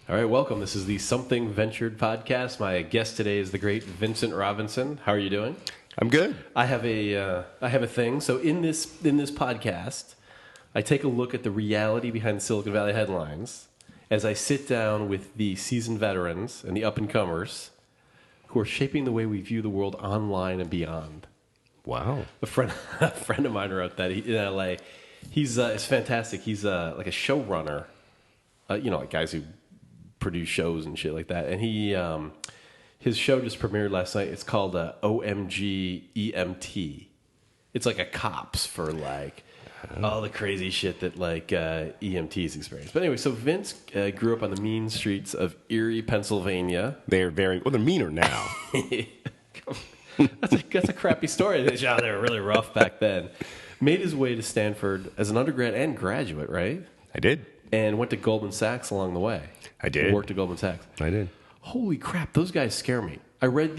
All right, welcome. This is the Something Ventured podcast. My guest today is the great Vincent Robinson. How are you doing? I'm good. I have a thing. So in this podcast, I take a look at the reality behind the Silicon Valley headlines as I sit down with the seasoned veterans and the up-and-comers who are shaping the way we view the world online and beyond. Wow. A friend of mine wrote that in L.A. He's it's fantastic. He's like a showrunner, like guys who produce shows and shit like that. And he his show just premiered last night. It's called OMG EMT. It's like a cops for like all the crazy shit that like EMTs experience. But anyway, so Vince grew up on the mean streets of Erie, Pennsylvania. They're meaner now. That's a crappy story. They were really rough back then. Made his way to Stanford as an undergrad and graduate, right? I did. And went to Goldman Sachs along the way. I did. Worked at Goldman Sachs. I did. Holy crap, those guys scare me. I read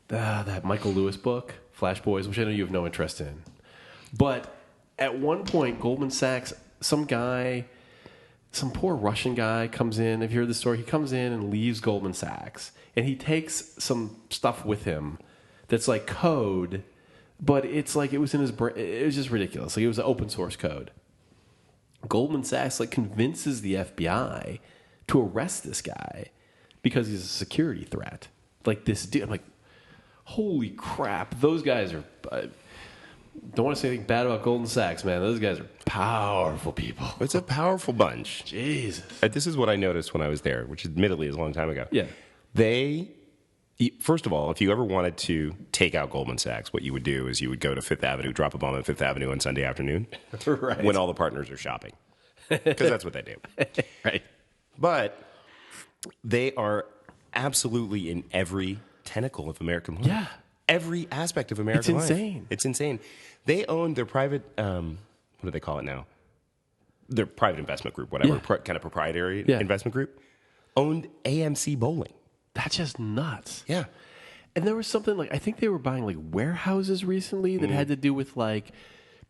that Michael Lewis book, Flash Boys, which I know you have no interest in. But at one point, Goldman Sachs, some poor Russian guy comes in. Have you heard the story? He comes in and leaves Goldman Sachs. And he takes some stuff with him that's like code, but it's like it was in his brain. It was just ridiculous. Like it was an open source code. Goldman Sachs like convinces the FBI to arrest this guy because he's a security threat. Like this dude, I'm like, holy crap! Those guys are. Don't want to say anything bad about Goldman Sachs, man. Those guys are powerful people. It's a powerful bunch. Jesus. This is what I noticed when I was there, which admittedly is a long time ago. Yeah. First of all, if you ever wanted to take out Goldman Sachs, what you would do is you would go to Fifth Avenue, drop a bomb on Fifth Avenue on Sunday afternoon right. when all the partners are shopping. Because that's what they do. Right. But they are absolutely in every tentacle of American life. Yeah. Every aspect of American life. It's insane. It's insane. They own their private, what do they call it now? Their private investment group, whatever, kind of proprietary investment group, owned AMC Bowling. That's just nuts. Yeah. And there was something like, I think they were buying like warehouses recently that had to do with like,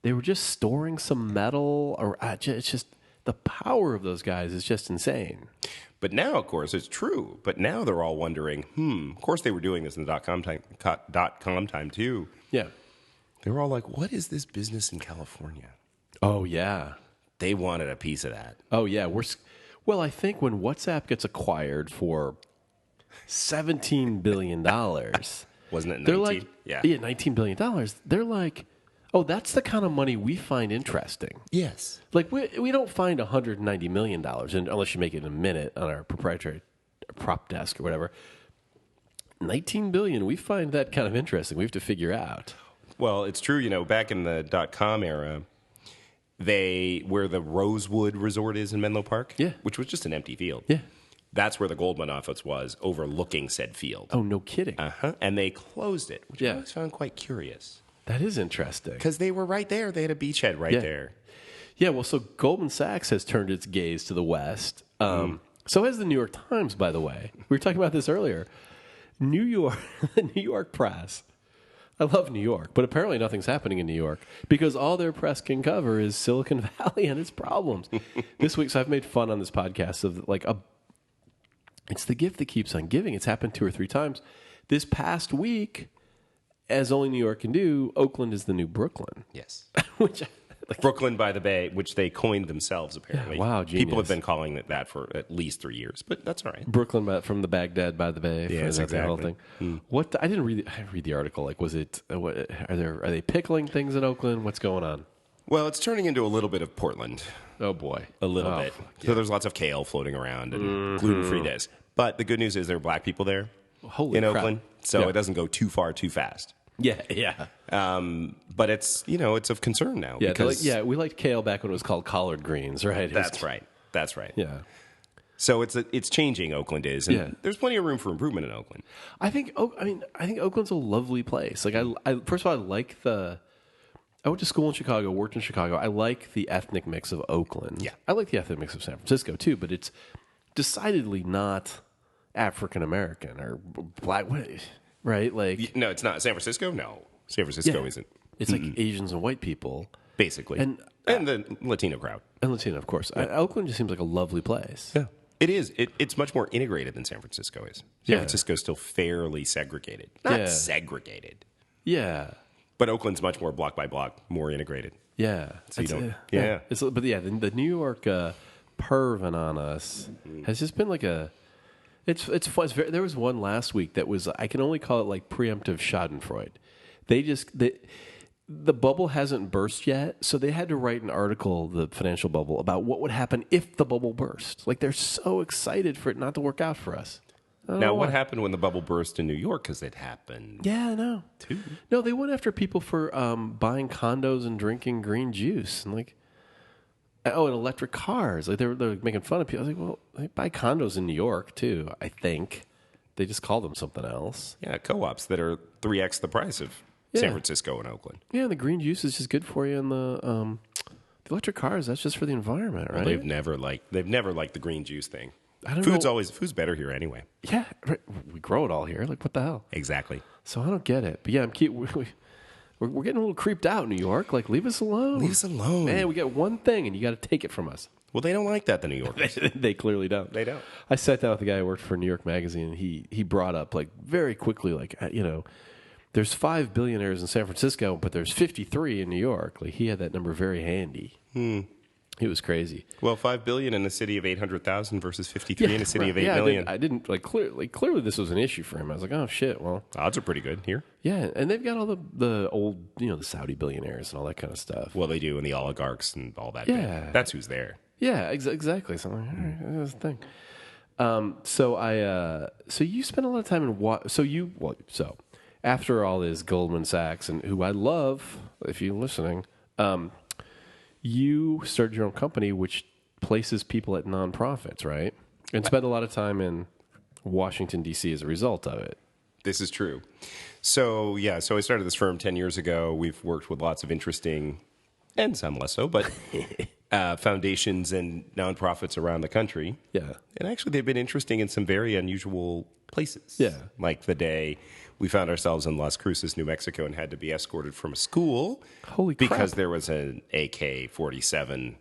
they were just storing some metal or it's just, the power of those guys is just insane. But now, of course, it's true. But now they're all wondering, of course they were doing this in the dot-com time too. Yeah. They were all like, what is this business in California? Oh, yeah. They wanted a piece of that. Oh, yeah. Well, I think when WhatsApp gets acquired for $17 billion. Wasn't it 19? They're like, yeah, $19 billion. They're like, oh, that's the kind of money we find interesting. Yes. Like, we don't find $190 million, unless you make it in a minute on our proprietary prop desk or whatever. $19 billion, we find that kind of interesting. We have to figure out. Well, it's true. Back in the dot-com era, where the Rosewood Resort is in Menlo Park, which was just an empty field. Yeah. That's where the Goldman office was, overlooking said field. Oh, no kidding. And they closed it, which I always found quite curious. That is interesting. Because they were right there. They had a beachhead right there. Yeah, well, so Goldman Sachs has turned its gaze to the West. So has the New York Times, by the way. We were talking about this earlier. The New York press. I love New York, but apparently nothing's happening in New York because all their press can cover is Silicon Valley and its problems. This week, so I've made fun on this podcast of like it's the gift that keeps on giving. It's happened 2 or 3 times. This past week, as only New York can do, Oakland is the new Brooklyn. Yes. Which Brooklyn by the Bay, which they coined themselves, apparently. Yeah, wow, genius. People have been calling it that for at least 3 years, but that's all right. Brooklyn from the Baghdad by the Bay. Yeah, exactly. The whole thing. I didn't read the article. Like, was it? Are they pickling things in Oakland? What's going on? Well, it's turning into a little bit of Portland. Oh boy, a little bit. Yeah. So there's lots of kale floating around and gluten-free days. But the good news is there are black people there in Oakland, so it doesn't go too far too fast. Yeah. But it's it's of concern now. Yeah, because we liked kale back when it was called collard greens, right? That's right. Yeah. So it's changing. Oakland is, and there's plenty of room for improvement in Oakland. I think Oakland's a lovely place. Like I first of all, I like I went to school in Chicago, worked in Chicago. I like the ethnic mix of Oakland. Yeah. I like the ethnic mix of San Francisco too, but it's decidedly not African American or black, right? Like no, it's not San Francisco. No, San Francisco isn't. It's like Asians and white people, basically, and the Latino crowd, and Latino, of course. Oakland just seems like a lovely place. Yeah, It is. It's much more integrated than San Francisco is. San Francisco is still fairly segregated. Not segregated. Yeah. But Oakland's much more block by block, more integrated. Yeah. So you don't... the New York perving on us has just been like a... It's fun. There was one last week that was... I can only call it like preemptive schadenfreude. The bubble hasn't burst yet, so they had to write an article, the financial bubble, about what would happen if the bubble burst. Like, they're so excited for it not to work out for us. Now, what happened when the bubble burst in New York? Because it happened. Yeah, I know. Too. No, they went after people for buying condos and drinking green juice. And and electric cars. Like, they're making fun of people. I was like, well, they buy condos in New York, too, I think. They just call them something else. Yeah, co-ops that are 3x the price of San Francisco and Oakland. Yeah, the green juice is just good for you, and the electric cars, that's just for the environment, right? Well, they've never liked the green juice thing. I don't know. Food's better here anyway. Yeah, we grow it all here. Like, what the hell? Exactly. So I don't get it. But yeah, we're getting a little creeped out in New York. Like, leave us alone. Leave us alone. Man, we got one thing, and you got to take it from us. Well, they don't like that, the New Yorkers. They clearly don't. They don't. I sat down with the guy who worked for New York Magazine, and he brought up, like, very quickly, like, there's 5 billionaires in San Francisco, but there's 53 in New York. Like, he had that number very handy. It was crazy. Well, 5 billion in a city of 800,000 versus 53 in a city of 8 million. I didn't clearly this was an issue for him. I was like, oh shit, well, odds are pretty good here. Yeah, and they've got all the old, the Saudi billionaires and all that kind of stuff. Well, they do, and the oligarchs and all that. Yeah, that's who's there. Yeah, exactly. So I'm like, all right, that's the thing. So you spent a lot of time in So after all this Goldman Sachs, and who I love, if you're listening, you started your own company, which places people at nonprofits, right? And spent a lot of time in Washington, D.C. as a result of it. This is true. So I started this firm 10 years ago. We've worked with lots of interesting, and some less so, but foundations and nonprofits around the country. Yeah. And actually, they've been interesting in some very unusual places. Yeah. Like the day we found ourselves in Las Cruces, New Mexico, and had to be escorted from a school. Holy crap. Because there was an AK-47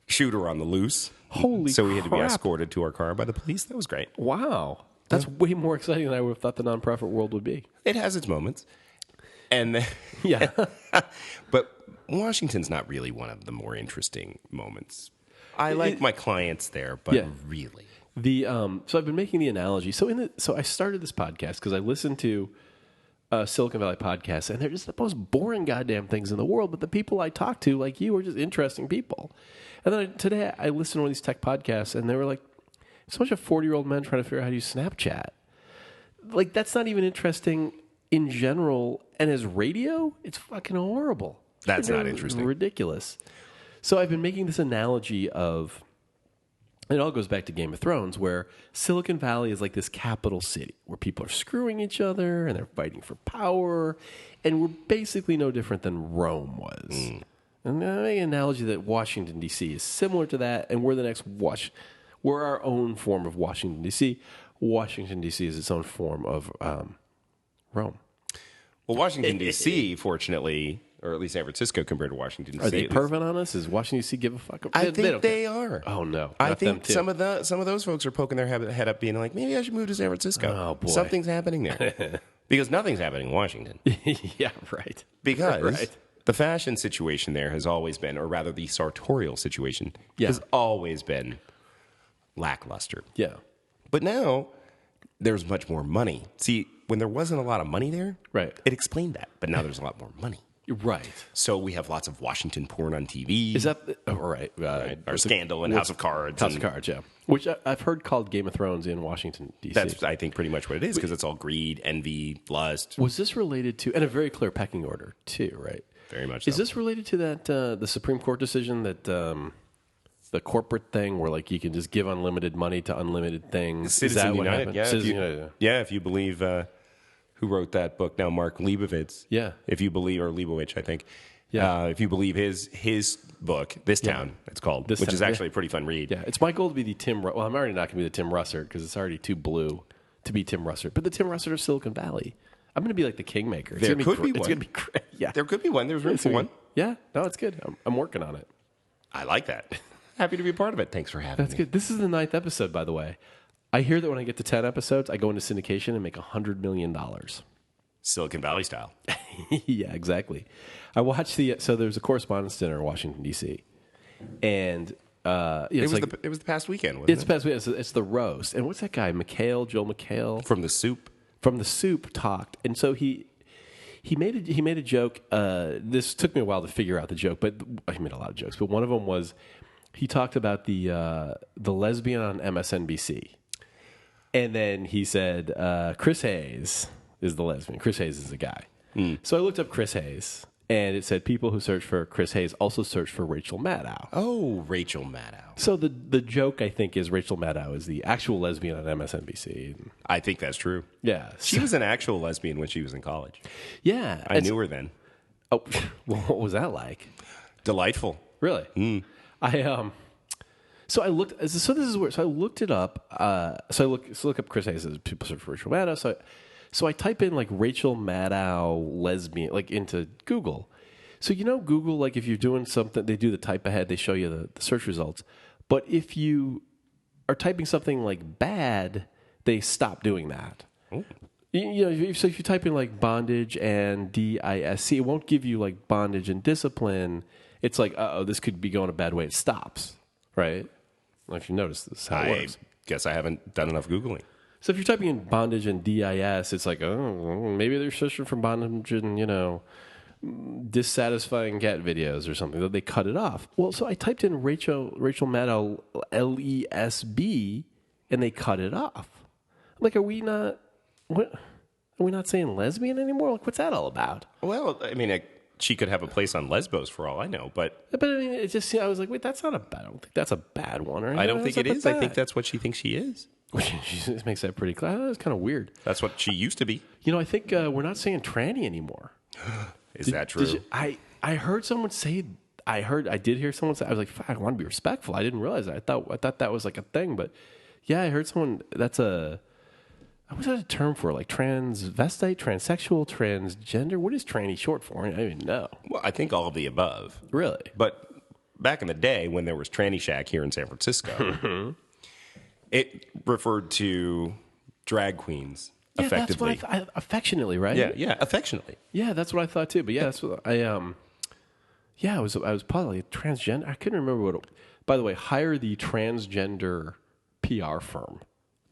shooter on the loose. Holy So we had to be crap. escorted to our car by the police. That was great. Wow. That's way more exciting than I would have thought the nonprofit world would be. It has its moments. And yeah. But Washington's not really one of the more interesting moments. I like my clients there, but really. So I've been making the analogy. So I started this podcast because I listened to Silicon Valley podcasts, and they're just the most boring goddamn things in the world. But the people I talk to, like you, are just interesting people. And then today I listened to one of these tech podcasts, and they were like, it's a bunch of 40-year-old men trying to figure out how to use Snapchat. Like, that's not even interesting in general. And as radio, it's fucking horrible. That's not interesting. Ridiculous. So I've been making this analogy of, it all goes back to Game of Thrones, where Silicon Valley is like this capital city where people are screwing each other and they're fighting for power. And we're basically no different than Rome was. And I make an analogy that Washington, D.C. is similar to that, and we're the next we're our own form of Washington, D.C. Washington, D.C. is its own form of Rome. Well, Washington, D.C., fortunately, or at least San Francisco compared to Washington, D.C. Are they perving on us? Is Washington, D.C. give a fuck? I think they are. Oh, no. I think some of those folks are poking their head up being like, maybe I should move to San Francisco. Oh, boy. Something's happening there. Because nothing's happening in Washington. Yeah, right. Because the fashion situation there has always been, or rather the sartorial situation, has always been lackluster. Yeah. But now there's much more money. See, when there wasn't a lot of money there, it explained that. But now there's a lot more money. Right. So we have lots of Washington porn on TV. Is that right? Our Scandal and House of Cards. House of Cards, yeah. Which I've heard called Game of Thrones in Washington, D.C. That's, I think, pretty much what it is, because it's all greed, envy, lust. Was this related to, and a very clear pecking order, too, right? Very much so. Is this related to that, the Supreme Court decision that the corporate thing where, like, you can just give unlimited money to unlimited things? Citizen Is that what United, happened? yeah. Citizen United. Yeah, if you believe, who wrote that book now, Mark Leibovitz. Yeah. If you believe, or Leibovitz, I think. Yeah. If you believe his book, This Town, it's called, which is actually a pretty fun read. Yeah, it's my goal to be the Tim. Well, I'm already not going to be the Tim Russert because it's already too blue to be Tim Russert. But the Tim Russert of Silicon Valley, I'm going to be like the kingmaker. There could be one. It's going to be great. Yeah, there could be one. There's room for one. Yeah, no, it's good. I'm working on it. I like that. Happy to be a part of it. Thanks for having That's me. good. This is the 9th episode, by the way. I hear that when I get to 10 episodes, I go into syndication and make $100 million. Silicon Valley style. Yeah, exactly. I watched so there's a correspondence dinner in Washington, D.C. And It was the past weekend, wasn't it? it's the roast. And what's that guy? Joel McHale? From The Soup. From The Soup talked. And so he made a joke. This took me a while to figure out the joke, but he made a lot of jokes. But one of them was he talked about the lesbian on MSNBC. And then he said, Chris Hayes is the lesbian. Chris Hayes is the guy. So I looked up Chris Hayes, and it said people who search for Chris Hayes also search for Rachel Maddow. Oh, Rachel Maddow. So the joke, I think, is Rachel Maddow is the actual lesbian on MSNBC. I think that's true. Yeah. She was an actual lesbian when she was in college. Yeah. I knew her then. Oh, well, what was that like? Delightful. Really? So I looked. So this is where. So I looked it up. So look up Chris Hayes as people search for Rachel Maddow. So I type in like Rachel Maddow lesbian like into Google. So Google, like if you're doing something, they do the type ahead. They show you the search results. But if you are typing something like bad, they stop doing that. Oh. So if you type in like bondage and DISC, it won't give you like bondage and discipline. It's like, this could be going a bad way. It stops, right? Well, if you notice this, how it works. I guess I haven't done enough Googling. So if you're typing in bondage and DIS, it's like, maybe they're searching for bondage and, dissatisfying cat videos or something. They cut it off. Well, so I typed in Rachel Maddow, LESB, and they cut it off. Like, are we not saying lesbian anymore? Like, what's that all about? Well, I mean, she could have a place on Lesbos for all I know, but I mean, it just, I was like, wait, that's not a bad. I don't think that's a bad one. Or I don't think it is. I think that's what she thinks she is. She makes that pretty clear. That's kind of weird. That's what she used to be. I think we're not saying tranny anymore. Is that true? I heard someone say. I did hear someone say. I was like, I want to be respectful. I didn't realize that. I thought that was like a thing, but yeah, I heard someone. What's that a term for? Like transvestite, transsexual, transgender? What is tranny short for? I don't even know. Well, I think all of the above. Really? But back in the day when there was Tranny Shack here in San Francisco, it referred to drag queens effectively. That's what affectionately, right? Yeah, affectionately. Yeah, that's what I thought too. But yeah, that's what I I was probably transgender. I couldn't remember what. By the way, hire the transgender PR firm,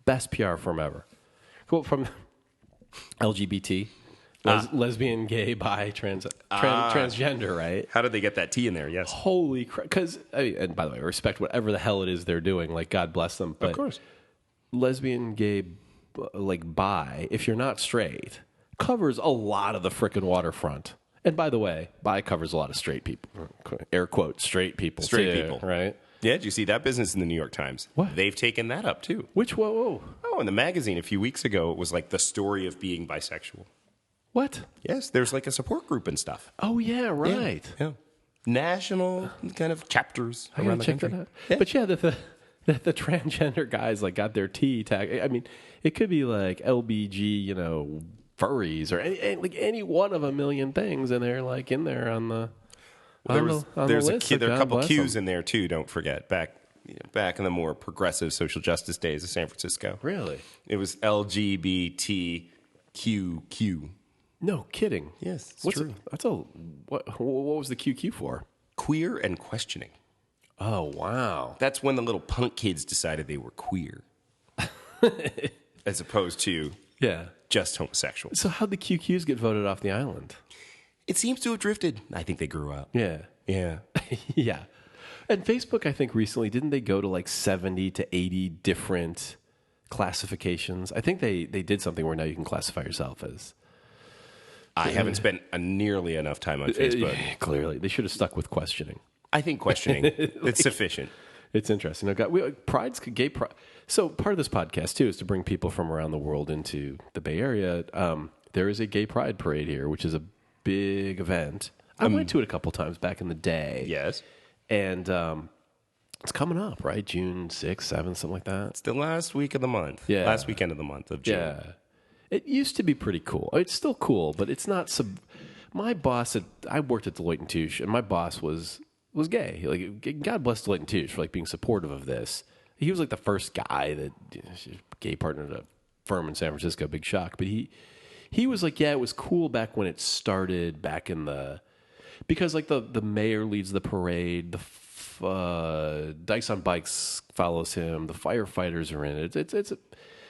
best PR firm ever. Cool, from LGBT, lesbian, gay, bi, transgender, right? How did they get that T in there? Yes. Holy crap! Because and by the way, I respect whatever the hell it is they're doing. Like, God bless them. But of course, lesbian, gay, like bi, if you're not straight, covers a lot of the frickin' waterfront. And by the way, bi covers a lot of straight people. Air quote, straight people. Straight too, people. Right? Yeah, did you see that business in the New York Times? What? They've taken that up, too. Which, whoa. Oh, in the magazine a few weeks ago, it was like the story of being bisexual. What? Yes, there's like a support group and stuff. Oh, yeah, right. Yeah. National kind of chapters around the country. That out. Yeah. But yeah, the transgender guys like got their T tag. I mean, it could be like LBG, furries or any one of a million things, and they're like in there on the. There's the list, there are a couple Qs them. in there too. Don't forget back in the more progressive social justice days of San Francisco. Really? It was LGBTQQ. No kidding. Yes, it's true. What was the QQ for? Queer and questioning. Oh wow. That's when the little punk kids decided they were queer, as opposed to just homosexual. So how'd the QQs get voted off the island? It seems to have drifted. I think they grew up. Yeah. Yeah. Yeah. And Facebook, I think recently, didn't they go to like 70 to 80 different classifications? I think they did something where now you can classify yourself as. I haven't spent nearly enough time on Facebook. Clearly. They should have stuck with questioning. I think questioning, it's sufficient. It's interesting. Pride's gay pride. So part of this podcast, too, is to bring people from around the world into the Bay Area. There is a gay pride parade here, which is a big event. I went to it a couple times back in the day. Yes. And it's coming up, right? June 6th, 7th, something like that. It's the last week of the month. Yeah. Last weekend of the month of June. Yeah. It used to be pretty cool. It's still cool, but it's not. My boss, I worked at Deloitte & Touche, and my boss was gay. Like, God bless Leighton Touche for like being supportive of this. He was like the first guy that gay partner at a firm in San Francisco. Big shock, but he was like, yeah, it was cool back when it started back in because like the mayor leads the parade, the Dice on Bikes follows him, the firefighters are in it.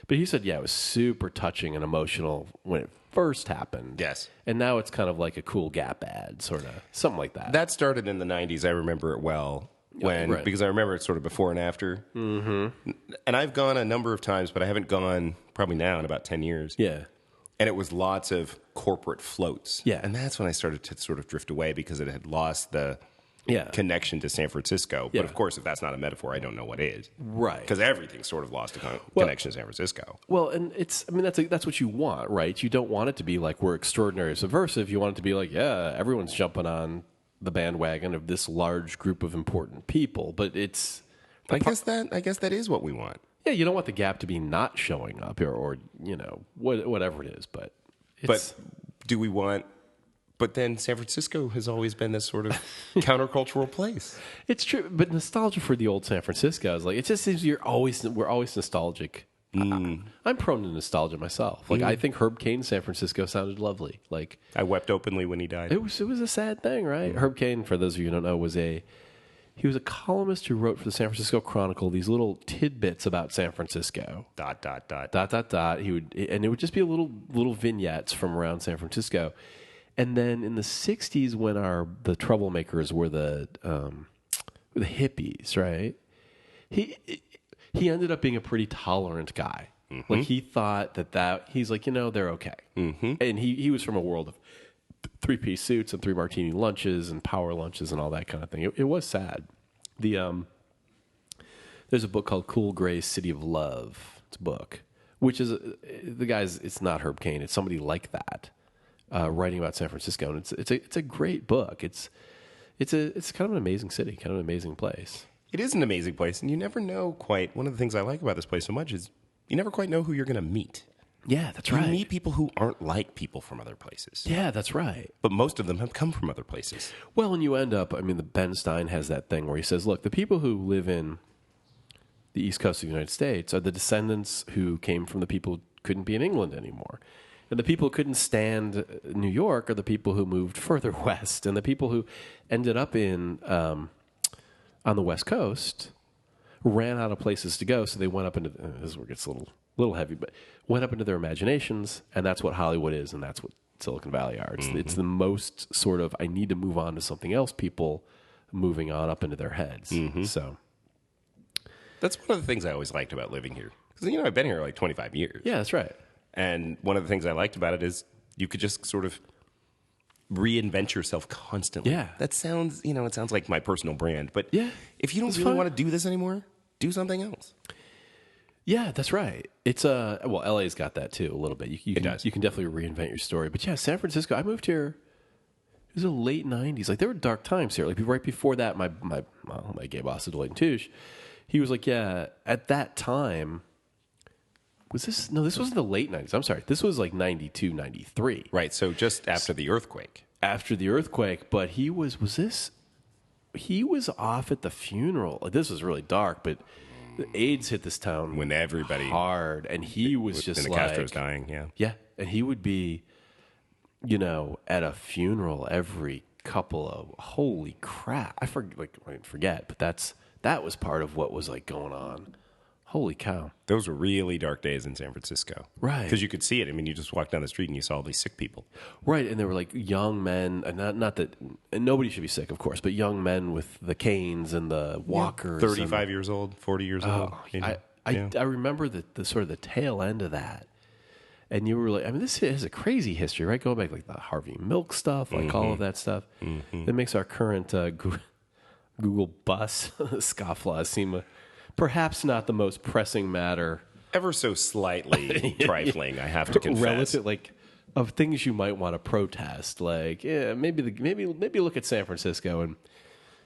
But he said, yeah, it was super touching and emotional when it first happened. Yes. And now it's kind of like a cool Gap ad, sort of something like that. That started in the 90s. I remember it well. Because I remember it sort of before and after. Mm-hmm. And I've gone a number of times, but I haven't gone probably now in about 10 years. Yeah. And it was lots of corporate floats. Yeah. And that's when I started to sort of drift away because it had lost the connection to San Francisco. Yeah. But of course, if that's not a metaphor, I don't know what is. Right. Because everything sort of lost a connection to San Francisco. Well, and that's what you want, right? You don't want it to be like we're extraordinary subversive. You want it to be like, yeah, everyone's jumping on the bandwagon of this large group of important people. But it's... I guess that is what we want. Yeah, you don't want the Gap to be not showing up or whatever it is, but do we want... But then San Francisco has always been this sort of countercultural place. It's true, but nostalgia for the old San Francisco is like, it just seems we're always nostalgic. I'm prone to nostalgia myself. Like, I think Herb Cain's San Francisco sounded lovely. Like, I wept openly when he died. It was a sad thing, right? Herb Cain, for those of you who don't know, he was a columnist who wrote for the San Francisco Chronicle these little tidbits about San Francisco. ... He would, and it would just be little vignettes from around San Francisco. And then in the 60s, when the troublemakers were the hippies, right? He ended up being a pretty tolerant guy. Mm-hmm. Like, he thought that he's like, they're okay. Mm-hmm. And he was from a world of 3-piece suits and 3 martini lunches and power lunches and all that kind of thing. It was sad. There's a book called Cool Gray's City of Love. It's a book, which is it's not Herb Cain. It's somebody like that. Writing about San Francisco, and it's a great book. It's kind of an amazing city, kind of an amazing place. It is an amazing place, and you never know quite. One of the things I like about this place so much is you never quite know who you're going to meet. Yeah, that's right. You meet people who aren't like people from other places. Yeah, that's right. But most of them have come from other places. Well, and you end up. the Ben Stein has that thing where he says, "Look, the people who live in the East Coast of the United States are the descendants who came from the people who couldn't be in England anymore." And the people who couldn't stand New York are the people who moved further west. And the people who ended up on the West Coast ran out of places to go. So they went up into, this is where it gets a little heavy, but went up into their imaginations. And that's what Hollywood is. And that's what Silicon Valley are. It's the most sort of, I need to move on to something else, people moving on up into their heads. Mm-hmm. So that's one of the things I always liked about living here. Because, I've been here like 25 years. Yeah, that's right. And one of the things I liked about it is you could just sort of reinvent yourself constantly. Yeah. That sounds, it sounds like my personal brand. But yeah, if you don't really want to do this anymore, do something else. Yeah, that's right. It's LA's got that too a little bit. You can definitely reinvent your story. But yeah, San Francisco, I moved here, it was the late 90s. Like, there were dark times here. Like, right before that, my gay boss at Leighton Touche, he was like, yeah, at that time... this wasn't the late 90s. I'm sorry. This was like 92, 93. Right, so just after the earthquake. After the earthquake, but he was off at the funeral. Like, this was really dark, but the AIDS hit this town when everybody hard, and he was just and the Castro's dying, yeah. Yeah, and he would be, at a funeral every couple of, holy crap. I forget, but that was part of what was like going on. Holy cow. Those were really dark days in San Francisco. Right. Because you could see it. You just walked down the street and you saw all these sick people. Right, and they were like young men, and not that, and nobody should be sick, of course, but young men with the canes and the walkers. 35 years old, 40 years old. I remember the sort of the tail end of that. And you were like, this has a crazy history, right? Going back like the Harvey Milk stuff, like all of that stuff. Mm-hmm. That makes our current Google bus scofflaws seem... perhaps not the most pressing matter. Ever so slightly trifling, I have to confess. Relative, like, of things you might want to protest. Like, yeah, maybe look at San Francisco and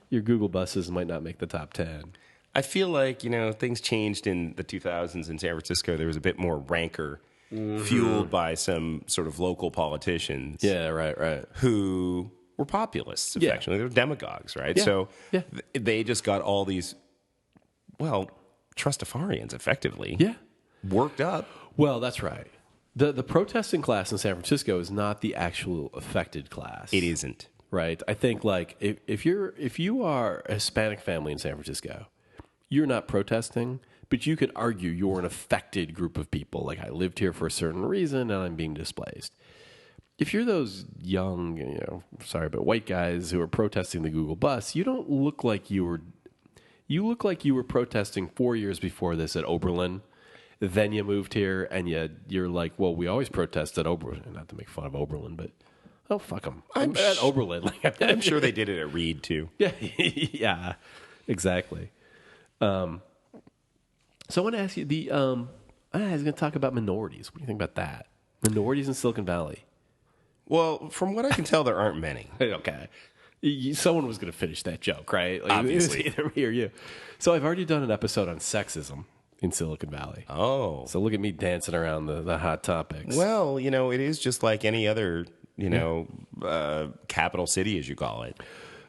your Google buses might not make the top 10. I feel like, things changed in the 2000s in San Francisco. There was a bit more rancor fueled by some sort of local politicians. Yeah, right. Who were populists, Yeah. affectionately. They were demagogues, right? Yeah. So Yeah. they just got all these, well, trustafarians, effectively, Yeah. worked up. Well, that's right. The protesting class in San Francisco is not the actual affected class. It isn't. Right. I think like if you are a Hispanic family in San Francisco, you're not protesting, but you could argue you're an affected group of people. Like I lived here for a certain reason and I'm being displaced. If you're those young, but white guys who are protesting the Google bus, you don't look like you were. You look like you were protesting 4 years before this at Oberlin. Then you moved here, and you're like, well, we always protest at Oberlin. Not to make fun of Oberlin, but oh, fuck them. I'm at Oberlin. I'm sure they did it at Reed, too. Yeah, yeah, exactly. So I want to ask you, I was going to talk about minorities. What do you think about that? Minorities in Silicon Valley. Well, from what I can tell, there aren't many. Okay. Someone was going to finish that joke, right? Like, Obviously. it was either me or you. So I've already done an episode on sexism in Silicon Valley. Oh. So look at me dancing around the hot topics. Well, it is just like any other, capital city, as you call it.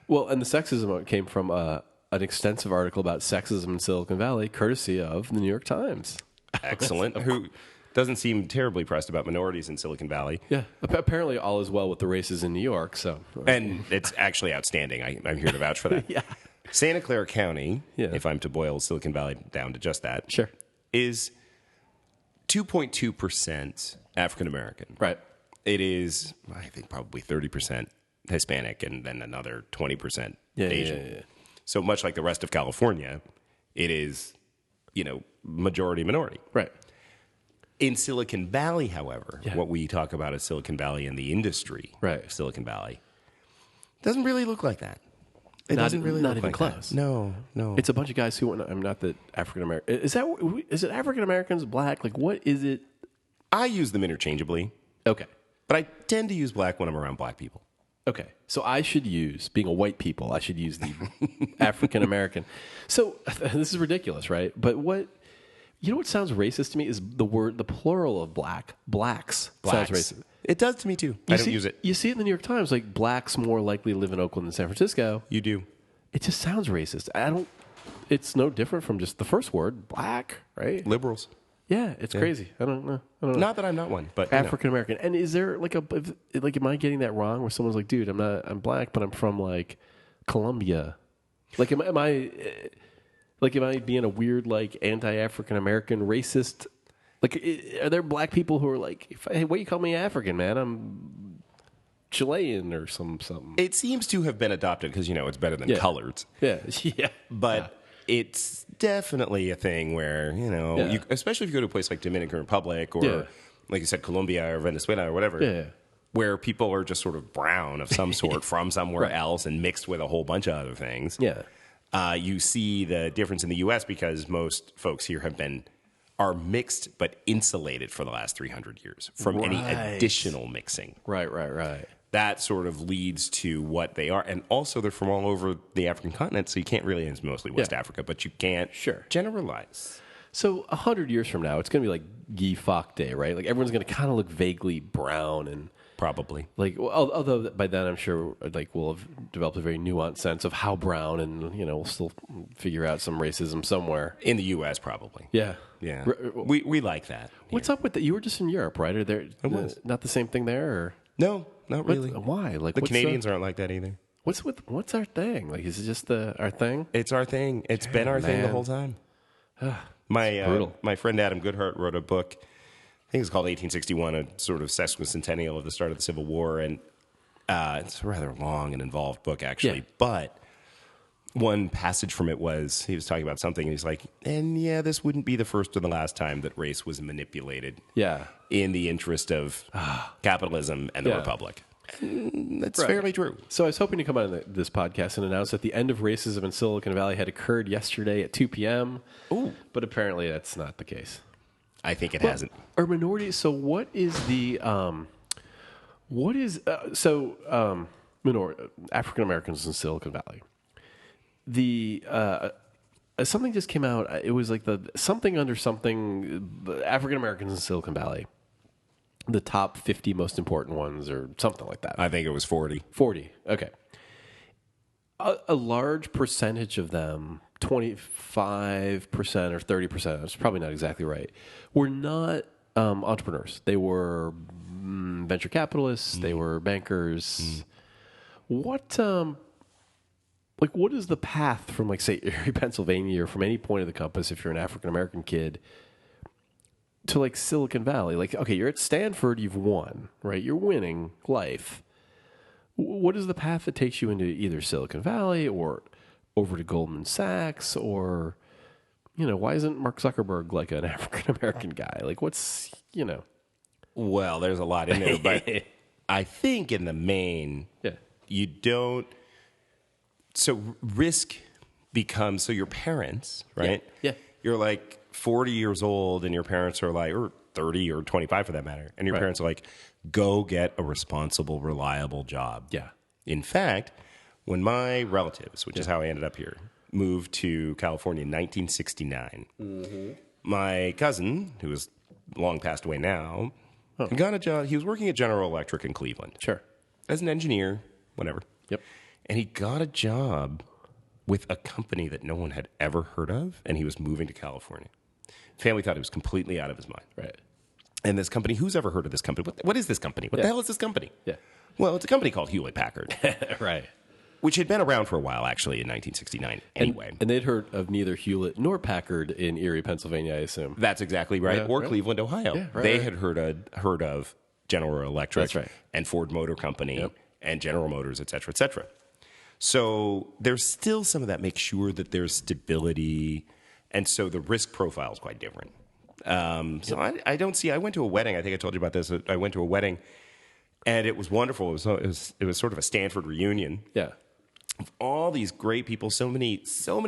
Well, and the sexism came from an extensive article about sexism in Silicon Valley, courtesy of the New York Times. Excellent. Who doesn't seem terribly pressed about minorities in Silicon Valley. Yeah. Apparently all is well with the races in New York. So, And it's actually outstanding. I'm here to vouch for that. Yeah. Santa Clara County, Yeah. if I'm to boil Silicon Valley down to just that, Sure. is 2.2% African American. Right. It is, I think, probably 30% Hispanic and then another 20% Asian. Yeah. So much like the rest of California, it is, majority minority. Right. In Silicon Valley, however, what we talk about as Silicon Valley and the industry Right. of Silicon Valley doesn't really look like that. It Not- doesn't really not look even like close. that. No. It's a bunch of guys who I'm not that African American. Is it African Americans, black? Like what is it? I use them interchangeably, Okay. but I tend to use black when I'm around black people. Okay. So I should use, being a white people, I should use the African American. So this is ridiculous, right? But what sounds racist to me is the plural of blacks. Sounds racist. It does to me too. I don't use it. You see it in the New York Times, like blacks more likely to live in Oakland than San Francisco. You do. It just sounds racist. It's no different from just the first word, black, right? Liberals. Yeah, it's crazy. I don't know. Not that I'm not one, but African American. And is there am I getting that wrong? Where someone's like, dude, I'm black, but I'm from like Colombia. Like, am I being a weird like anti-African American racist? Like, are there black people who are like, hey, why you call me African, man? I'm Chilean or something. It seems to have been adopted because it's better than colored. Yeah, yeah. But it's definitely a thing where especially if you go to a place like Dominican Republic or like you said, Colombia or Venezuela or whatever, where people are just sort of brown of some sort from somewhere else and mixed with a whole bunch of other things. Yeah. You see the difference in the U.S. because most folks here are mixed but insulated for the last 300 years from any additional mixing. Right. That sort of leads to what they are. And also they're from all over the African continent, so you can't really, it's mostly West Africa, but you can't generalize. So 100 years from now, it's going to be like Guy Fawkes Day, right? Like everyone's going to kind of look vaguely brown and probably like. Although by then I'm sure like we'll have developed a very nuanced sense of how brown, and we'll still figure out some racism somewhere in the U.S. Probably. Yeah. We like that. What's up with that? You were just in Europe, right? Are there not the same thing there? Or? No, not really. Why? Like the Canadians aren't like that either. What's our thing? Like, is it just our thing? It's our thing. It's been our thing the whole time. My friend Adam Goodhart wrote a book. I think it's called 1861, a sort of sesquicentennial of the start of the Civil War, and it's a rather long and involved book, actually. Yeah. But one passage from it was he was talking about something, and he's like, and this wouldn't be the first or the last time that race was manipulated. Yeah. In the interest of capitalism and the Republic. That's fairly true. So I was hoping to come on this podcast and announce that the end of racism in Silicon Valley had occurred yesterday at 2 p.m. Ooh. But apparently that's not the case. I think it hasn't. Are minorities, so what is the, African Americans in Silicon Valley. Something just came out. It was like something under something, African Americans in Silicon Valley. the top 50 most important ones or something like that. I think it was 40. 40. Okay. A large percentage of them, 25% or 30%, that's probably not exactly right, were not entrepreneurs. They were venture capitalists. They were bankers. What is the path from, like, say, Erie, Pennsylvania, or from any point of the compass, if you're an African-American kid, to, like, Silicon Valley? Like, okay, you're at Stanford, you've won, right? You're winning life. What is the path that takes you into either Silicon Valley or over to Goldman Sachs? Or, why isn't Mark Zuckerberg like an African-American guy? Like, what's. Well, there's a lot in there, but I think in the main, you don't. So risk becomes, so your parents, right? Yeah. You're like 40 years old and your parents are like, or 30 or 25 for that matter. And your parents are like, go get a responsible, reliable job. Yeah. In fact, when my relatives, which is how I ended up here, moved to California in 1969, my cousin, who is long passed away now, got a job. He was working at General Electric in Cleveland. Sure. As an engineer, whatever. Yep. And he got a job with a company that no one had ever heard of, and he was moving to California. Family thought he was completely out of his mind. Right. And this company, who's ever heard of this company? What is this company? What the hell is this company? Yeah. Well, it's a company called Hewlett-Packard. Right. Which had been around for a while, actually, in 1969. Anyway. And they'd heard of neither Hewlett nor Packard in Erie, Pennsylvania, I assume. That's exactly right. Yeah, or right. Cleveland, Ohio. Yeah, right, they right. had heard of General Electric That's right. and Ford Motor Company and General Motors, et cetera, et cetera. So there's still some of that. Make sure that there's stability. And so the risk profile is quite different. So I don't see. I went to a wedding. I think I told you about this. I went to a wedding, and it was wonderful. It was sort of a Stanford reunion. Yeah. Of all these great people, so many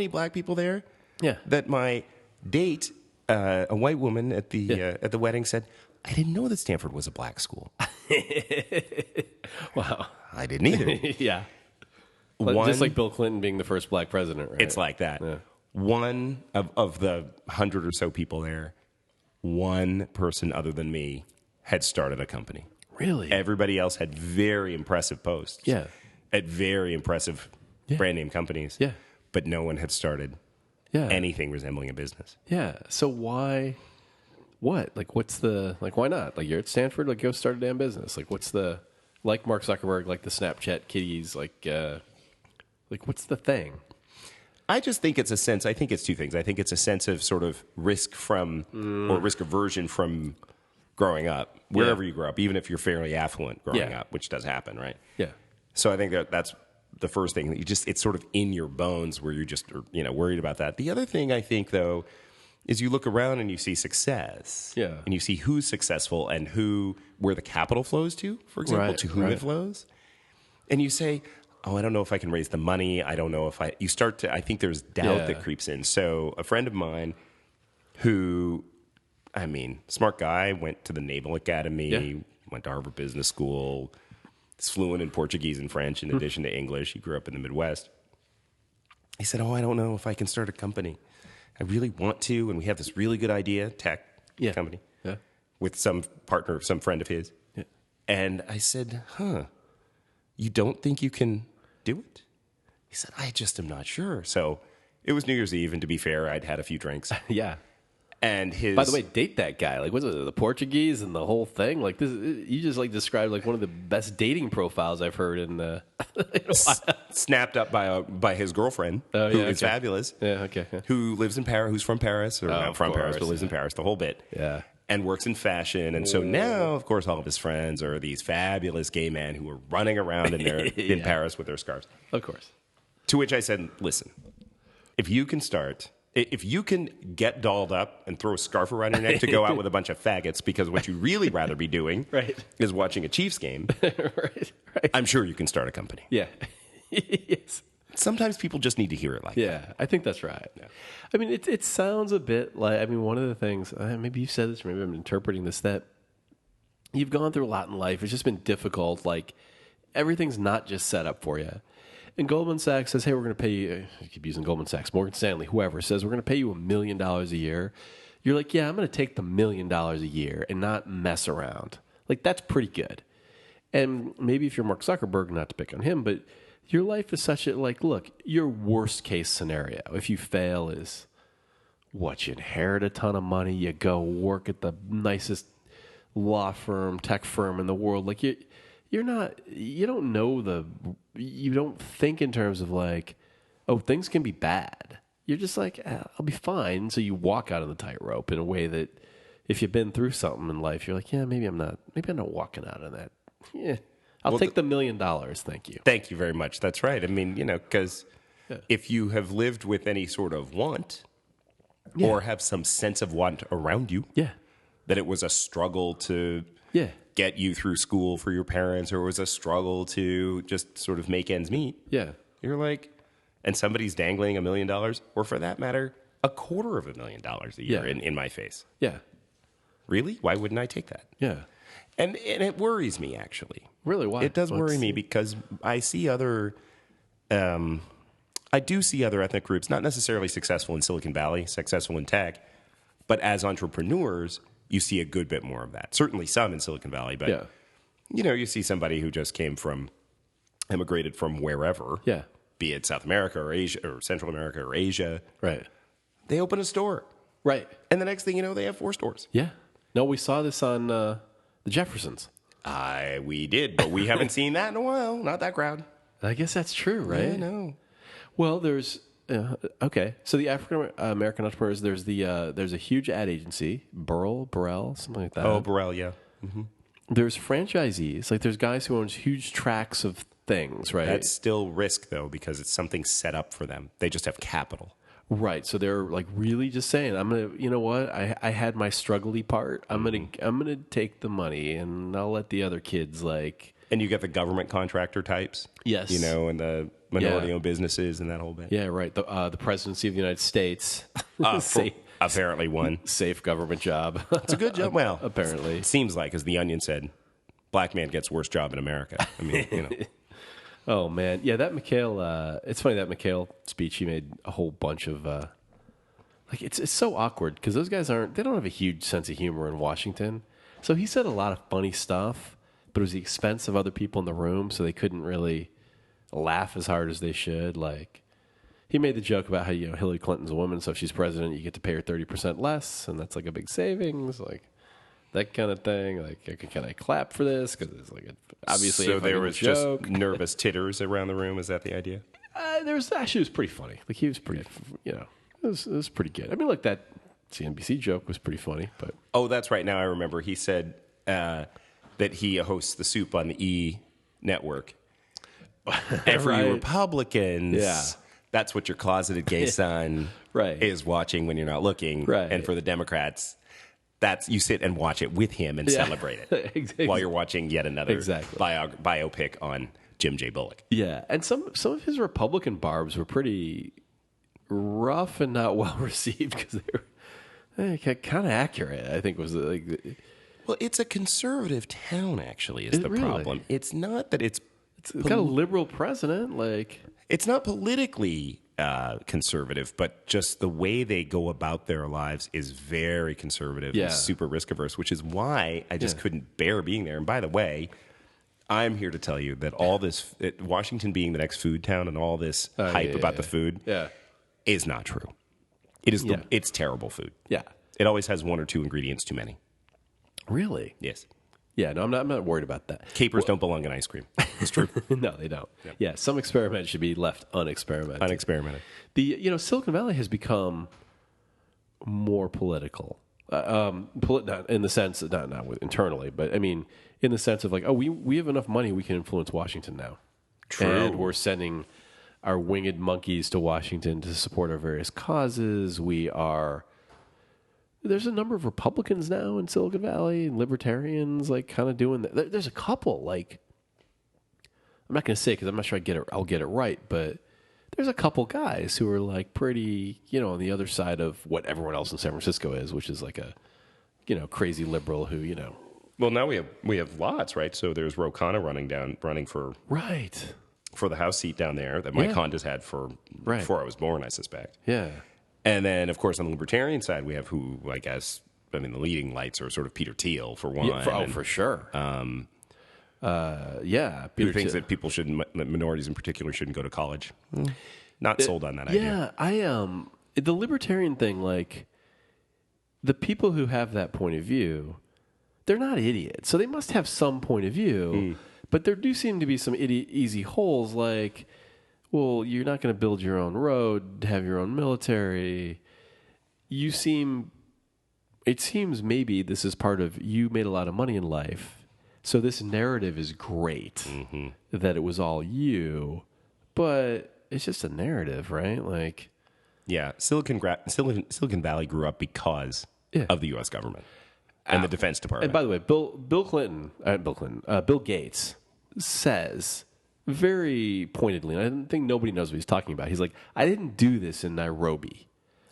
black people there. Yeah. That my date, a white woman at the wedding, said, "I didn't know that Stanford was a black school." Wow. I didn't either. Yeah. Just like Bill Clinton being the first black president, right? It's like that. Yeah. One of the 100 or so people there, one person other than me had started a company. Really? Everybody else had very impressive posts. Yeah. At very impressive brand name companies. Yeah. But no one had started anything resembling a business. Yeah. So why? What? Like, what's the, like, why not? Like, you're at Stanford, like, go start a damn business. Like, what's the, like Mark Zuckerberg, like the Snapchat kiddies, like what's the thing? I just think it's a sense, I think it's two things. I think it's a sense of sort of risk from, or risk aversion from growing up, wherever you grow up, even if you're fairly affluent growing up, which does happen, right? Yeah. So I think that's the first thing. That it's sort of in your bones where you just are, worried about that. The other thing I think, though, is you look around and you see success. Yeah. And you see who's successful and where the capital flows to, for example, to whom it flows. And you say, oh, I don't know if I can raise the money. I don't know if I think there's doubt that creeps in. So a friend of mine who, smart guy, went to the Naval Academy, went to Harvard Business School, is fluent in Portuguese and French in addition to English. He grew up in the Midwest. He said, I don't know if I can start a company. I really want to, and we have this really good idea, tech company, with some partner, some friend of his. Yeah. And I said, you don't think you can do it? He said, I just am not sure. So it was New Year's Eve, and to be fair, I'd had a few drinks. Yeah. And by the way, date that guy. Like, what's it, the Portuguese and the whole thing? Like, this, you just like described like one of the best dating profiles I've heard in the snapped up by his girlfriend, who is fabulous. Yeah, okay. Yeah. Who lives in Paris? Who's from Paris, or not from Paris, but lives in Paris, the whole bit. Yeah. And works in fashion, and so now, of course, all of his friends are these fabulous gay men who are running around in Paris with their scarves. Of course. To which I said, listen, if you can get dolled up and throw a scarf around your neck to go out with a bunch of faggots, because what you'd really rather be doing is watching a Chiefs game, right. I'm sure you can start a company. Yeah. Yes. Sometimes people just need to hear it like that. Yeah, I think that's right. Yeah. I mean, it sounds a bit like, one of the things, maybe you said this, or maybe I'm interpreting this, that you've gone through a lot in life. It's just been difficult. Like, everything's not just set up for you. And Goldman Sachs says, hey, we're going to pay you, I keep using Goldman Sachs, Morgan Stanley, whoever, says, we're going to pay you $1 million a year. You're like, yeah, I'm going to take the $1 million a year and not mess around. Like, that's pretty good. And maybe if you're Mark Zuckerberg, not to pick on him, but your life is such a, like, look, your worst case scenario, if you fail, is what? You inherit a ton of money, you go work at the nicest law firm, tech firm in the world. Like, you don't think in terms of like, oh, things can be bad. You're just like, I'll be fine. So you walk out on the tightrope in a way that if you've been through something in life, you're like, yeah, maybe I'm not walking out on that. Yeah. I'll take the $1 million. Thank you. Thank you very much. That's right. I mean, because if you have lived with any sort of want or have some sense of want around you, that it was a struggle to get you through school for your parents, or it was a struggle to just sort of make ends meet. Yeah. You're like, and somebody's dangling $1 million, or for that matter, $250,000 a year in my face. Yeah. Really? Why wouldn't I take that? Yeah. And it worries me, actually. Really? Why? It does worry me because I see I do see other ethnic groups, not necessarily successful in Silicon Valley, successful in tech, but as entrepreneurs, you see a good bit more of that. Certainly some in Silicon Valley, but you see somebody who just emigrated from wherever, be it South America or Asia or Central America or Asia. Right. They open a store. Right. And the next thing you know, they have 4 stores. Yeah. No, we saw this on the Jeffersons. We did, but we haven't seen that in a while. Not that crowd. I guess that's true, right? Yeah, no. Well, there's okay. So the African American entrepreneurs, there's a huge ad agency, Burrell, something like that. Oh, Burrell, yeah. Mm-hmm. There's franchisees, like there's guys who own huge tracts of things, right? That's still risk though, because it's something set up for them. They just have capital. Right. So they're like really just saying, I'm gonna, you know what? I had my struggly part. I'm gonna take the money and I'll let the other kids like. And you get the government contractor types. Yes. And the minority-owned businesses and that whole bit. Yeah, right. The presidency of the United States. Apparently one. Safe government job. It's a good job. Well, apparently. It seems like, as The Onion said, black man gets worst job in America. I mean, Oh, man. Yeah, that McHale, it's funny, that McHale speech, he made a whole bunch of, like, it's so awkward because those guys they don't have a huge sense of humor in Washington. So he said a lot of funny stuff, but it was the expense of other people in the room, so they couldn't really laugh as hard as they should. Like, he made the joke about how, Hillary Clinton's a woman, so if she's president, you get to pay her 30% less, and that's like a big savings, like that kind of thing. Like, can I clap for this? Because it's like obviously. So there was just nervous titters around the room. Is that the idea? It was pretty funny. Like, he was pretty, it was pretty good. I mean, like, that CNBC joke was pretty funny. But oh, that's right. Now I remember. He said that he hosts the Soup on the E network. And for you Republicans, that's what your closeted gay son is watching when you're not looking. Right. And for the Democrats, that's you sit and watch it with him and celebrate it exactly. while you're watching yet another biopic on Jim J. Bullock. Yeah, and some of his Republican barbs were pretty rough and not well received because they were kind of accurate. I think was like. Well, it's a conservative town. Actually, is the problem. It's not that it's got a liberal president. Like, it's not politically conservative, but just the way they go about their lives is very conservative and super risk averse, which is why I just couldn't bear being there. And by the way, I'm here to tell you that all this, Washington being the next food town and all this hype about the food is not true. It is it's terrible food. Yeah. It always has 1 or 2 ingredients too many. Really? Yes. Yeah, no, I'm not worried about that. Capers don't belong in ice cream. It's true. No, they don't. Yep. Yeah, some experiments should be left unexperimented. The Silicon Valley has become more political, not in the sense not internally, but I mean in the sense of like, oh, we have enough money, we can influence Washington now. True. And we're sending our winged monkeys to Washington to support our various causes. There's a number of Republicans now in Silicon Valley and libertarians, like, kind of doing that. There's a couple, like, I'm not going to say because I'm not sure I'll get it right, but there's a couple guys who are, like, pretty, on the other side of what everyone else in San Francisco is, which is like a, crazy liberal who, Well, now we have lots, right? So there's Ro Khanna running for the House seat down there that Mike Honda's had for before I was born, I suspect. Yeah. And then, of course, on the libertarian side, we have who I guess I mean, the leading lights are sort of Peter Thiel, for one. Yeah, for sure. Peter thinks that people shouldn't, that minorities in particular, shouldn't go to college. Not sold on that idea. Yeah, the libertarian thing, like, the people who have that point of view, they're not idiots. So they must have some point of view. But there do seem to be some easy holes, like, well, you're not going to build your own road, have your own military. It seems maybe this is part of, you made a lot of money in life, so this narrative is great, that it was all you, but it's just a narrative, right? Like, yeah, Silicon Valley grew up because of the U.S. government and the Defense Department. And by the way, Bill Gates says very pointedly, and I think nobody knows what he's talking about. He's like, I didn't do this in Nairobi.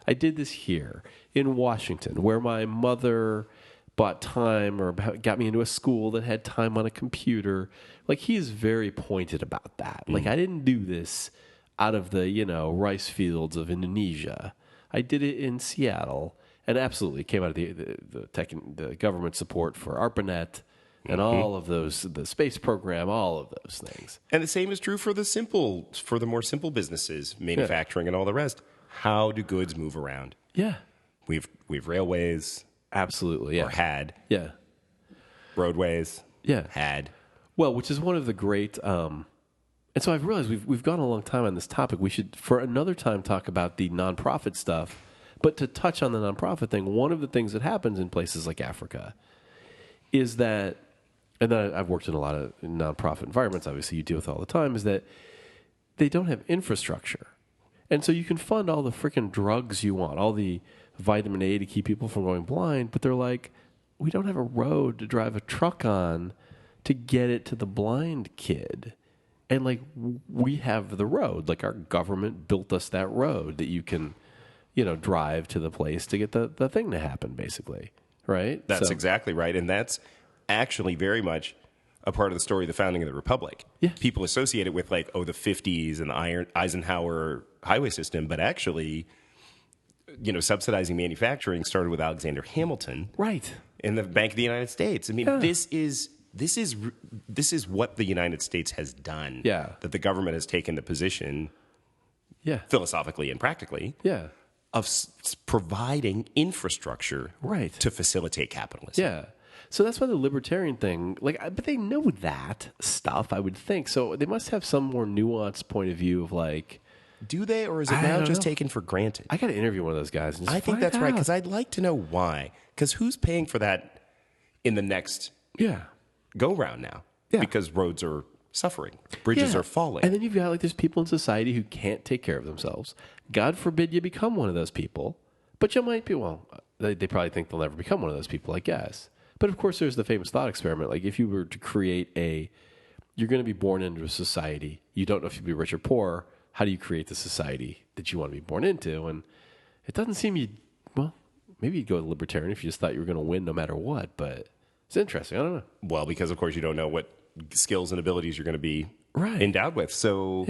I did this here in Washington, where my mother bought time or got me into a school that had time on a computer. Like, he is very pointed about that. Like, I didn't do this out of the, rice fields of Indonesia. I did it in Seattle, and absolutely came out of the tech and the government support for ARPANET and all of those, the space program, all of those things. And the same is true for the more simple businesses, manufacturing and all the rest. How do goods move around? Yeah. We've railways. Absolutely, yeah. Or had. Yeah. Roadways. Yeah. Had. Well, which is one of the great... and so I've realized we've gone a long time on this topic. We should, for another time, talk about the nonprofit stuff. But to touch on the nonprofit thing, one of the things that happens in places like Africa is that, and then I've worked in a lot of nonprofit environments, obviously you deal with it all the time, is that they don't have infrastructure. And so you can fund all the freaking drugs you want, all the vitamin A to keep people from going blind, but they're like, we don't have a road to drive a truck on to get it to the blind kid. And, like, we have the road. Like, our government built us that road that you can, drive to the place to get the thing to happen, basically. Right? That's exactly right. And that's actually very much a part of the story of the founding of the Republic. Yeah. People associate it with, like, the 50s and the Eisenhower highway system, but actually, subsidizing manufacturing started with Alexander Hamilton. Right. In the Bank of the United States. I mean, this is what the United States has done. Yeah. That the government has taken the position, philosophically and practically, of providing infrastructure, to facilitate capitalism. Yeah. So that's why the libertarian thing, but they know that stuff, I would think. So they must have some more nuanced point of view of, like, do they, or is it now just taken for granted? I got to interview one of those guys. And I think that's right, because I'd like to know why. Because who's paying for that in the next go round now? Yeah. Because roads are suffering, bridges are falling, and then you've got there's people in society who can't take care of themselves. God forbid you become one of those people, but you might be. Well, they probably think they'll never become one of those people, I guess. But of course, there's the famous thought experiment. Like, if you were to create you're going to be born into a society. You don't know if you'll be rich or poor. How do you create the society that you want to be born into? And it doesn't seem maybe you'd go libertarian if you just thought you were going to win no matter what. But it's interesting. I don't know. Well, because of course you don't know what skills and abilities you're going to be endowed with. So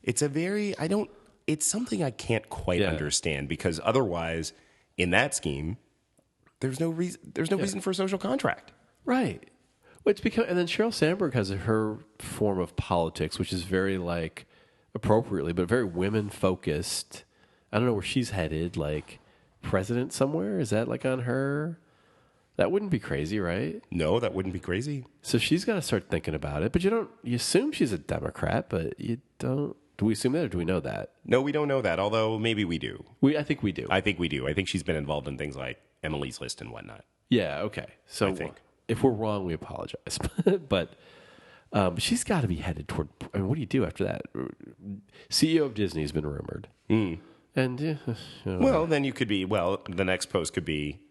it's it's something I can't quite understand, because otherwise, in that scheme, there's no reason for a social contract. Right. Well, and then Sheryl Sandberg has her form of politics, which is very, like, appropriately, but very women focused. I don't know where she's headed, like president somewhere. Is that like on her? That wouldn't be crazy, right? No, that wouldn't be crazy. So she's got to start thinking about it. But you assume she's a Democrat, but you don't. Do we assume that, or do we know that? No, we don't know that, although maybe we do. I think we do. I think we do. I think she's been involved in things like Emily's List and whatnot. Yeah, okay. So I think if we're wrong, we apologize. But she's got to be headed toward. I mean, what do you do after that? CEO of Disney has been rumored. And well, then you could be. Well, the next post could be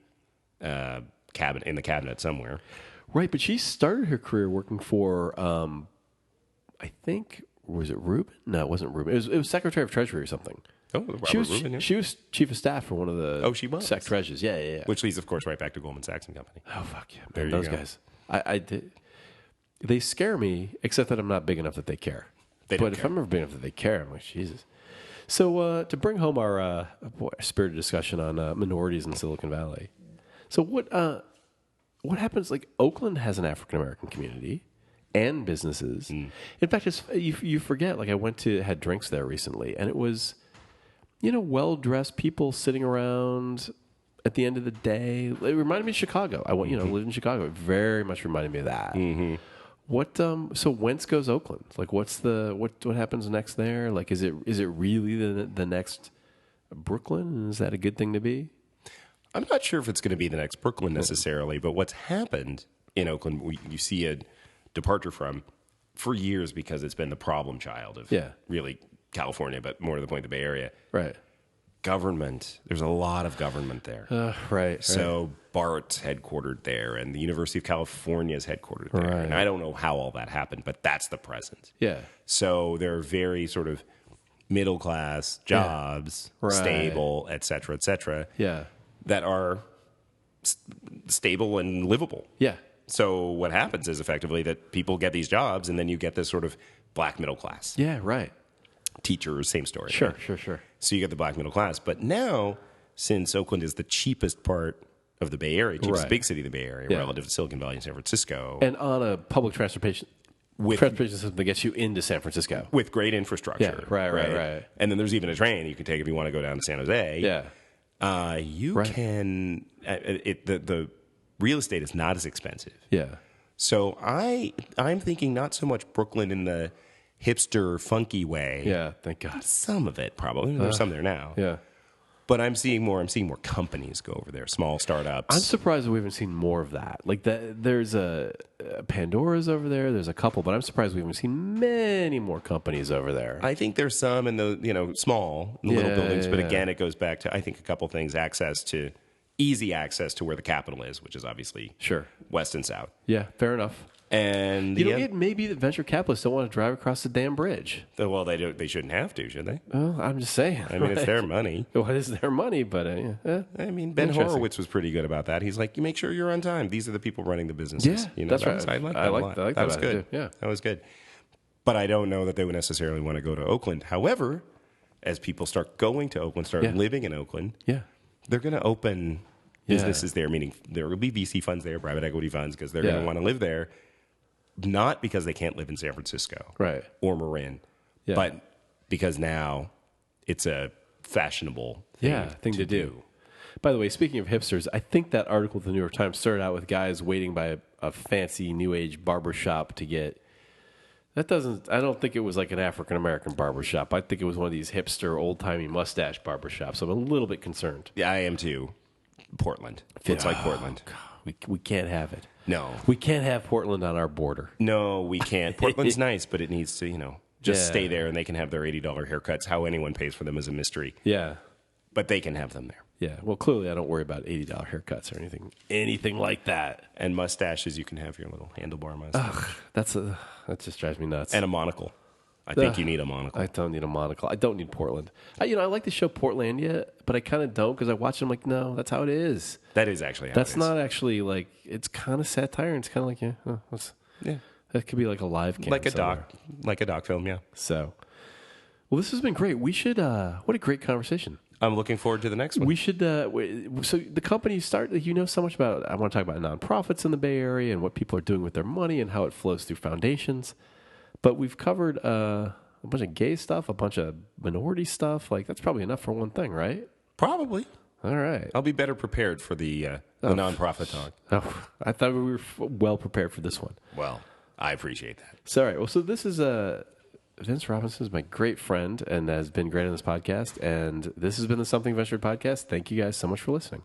in the cabinet somewhere. Right, but she started her career working for. I think, was it Rubin? No, it wasn't Rubin. It was Secretary of Treasury or something. Oh, Robert Rubin. Yeah. She was chief of staff for one of the. She was Sec Treasures. Yeah. Which leads, of course, right back to Goldman Sachs and Company. Oh fuck yeah, man. Those guys. I did. They scare me, except that I'm not big enough that they care. If I'm ever big enough that they care, I'm like, Jesus. So to bring home our spirited discussion on minorities in Silicon Valley. So what happens? Like Oakland has an African American community and businesses. In fact, you forget. Like I had drinks there recently, and it was, well dressed people sitting around. At the end of the day, it reminded me of Chicago. I lived in Chicago. It very much reminded me of that. Mm-hmm. What? So whence goes Oakland? Like, what happens next there? Like, is it really the next Brooklyn? Is that a good thing to be? I'm not sure if it's going to be the next Brooklyn necessarily, but what's happened in Oakland, you see a departure from for years because it's been the problem child of really California, but more to the point, the Bay Area. Right. Government. There's a lot of government there. Right. So BART's headquartered there, and the University of California is headquartered there. Right. And I don't know how all that happened, but that's the present. Yeah. So there are very sort of middle class jobs, stable, et cetera, that are stable and livable. Yeah. So what happens is effectively that people get these jobs, and then you get this sort of black middle class. Yeah, right. Teachers, same story. Sure, right? Sure. So you get the black middle class. But now, since Oakland is the cheapest part of the Bay Area, cheapest big city of the Bay Area relative to Silicon Valley and San Francisco. And on a public transportation system that gets you into San Francisco. With great infrastructure. Yeah, right. And then there's even a train you can take if you want to go down to San Jose. Yeah. You can, the real estate is not as expensive. Yeah. So I'm thinking not so much Brooklyn in the hipster, funky way. Yeah, thank God. Some of it, probably. There's some there now. Yeah. But I'm seeing more companies go over there, small startups. I'm surprised that we haven't seen more of that. Like, there's a Pandora's over there. There's a couple, but I'm surprised we haven't seen many more companies over there. I think there's some in the, small, little buildings. But again, it goes back to, I think, a couple things. Easy access to where the capital is, which is obviously west and south. Yeah, fair enough. And maybe the venture capitalists don't want to drive across the damn bridge. Well, they shouldn't have to, should they? Well, I'm just saying. I mean, it's their money. Well, it's their money, but I mean, Ben Horowitz was pretty good about that. He's like, you make sure you're on time. These are the people running the businesses. Yeah, that's right. I like that a lot. That was good. Yeah, that was good. But I don't know that they would necessarily want to go to Oakland. However, as people start going to Oakland, start living in Oakland, they're going to open businesses there. Meaning there will be VC funds there, private equity funds, because they're going to want to live there. Not because they can't live in San Francisco or Marin, but because now it's a fashionable thing to do. By the way, speaking of hipsters, I think that article in the New York Times started out with guys waiting by a fancy New Age barbershop to get... I don't think it was like an African-American barbershop. I think it was one of these hipster, old-timey mustache barbershops. I'm a little bit concerned. Yeah, I am too. Portland. It's like Portland. God, we can't have it. No. We can't have Portland on our border. No, we can't. Portland's nice, but it needs to, just stay there, and they can have their $80 haircuts. How anyone pays for them is a mystery. Yeah. But they can have them there. Yeah. Well, clearly I don't worry about $80 haircuts or anything like that. And mustaches, you can have your little handlebar mustache. Ugh, that just drives me nuts. And a monocle. I think you need a monocle. I don't need a monocle. I don't need Portland. I like the show Portlandia, but I kind of don't because I watch it. I'm like, no, that's how it is. That is actually how That's not actually like, it's kind of satire. And it's kind of like, that could be like a live cam. Like a doc film, yeah. So, well, this has been great. We should, what a great conversation. I'm looking forward to the next one. We should, so the company you start, so much about, I want to talk about nonprofits in the Bay Area and what people are doing with their money and how it flows through foundations. But we've covered a bunch of gay stuff, a bunch of minority stuff. Like, that's probably enough for one thing, right? Probably. All right. I'll be better prepared for the nonprofit talk. Oh, I thought we were well prepared for this one. Well, I appreciate that. So, all right. Well, so this is Vince Robinson is my great friend and has been great on this podcast. And this has been the Something Ventured podcast. Thank you guys so much for listening.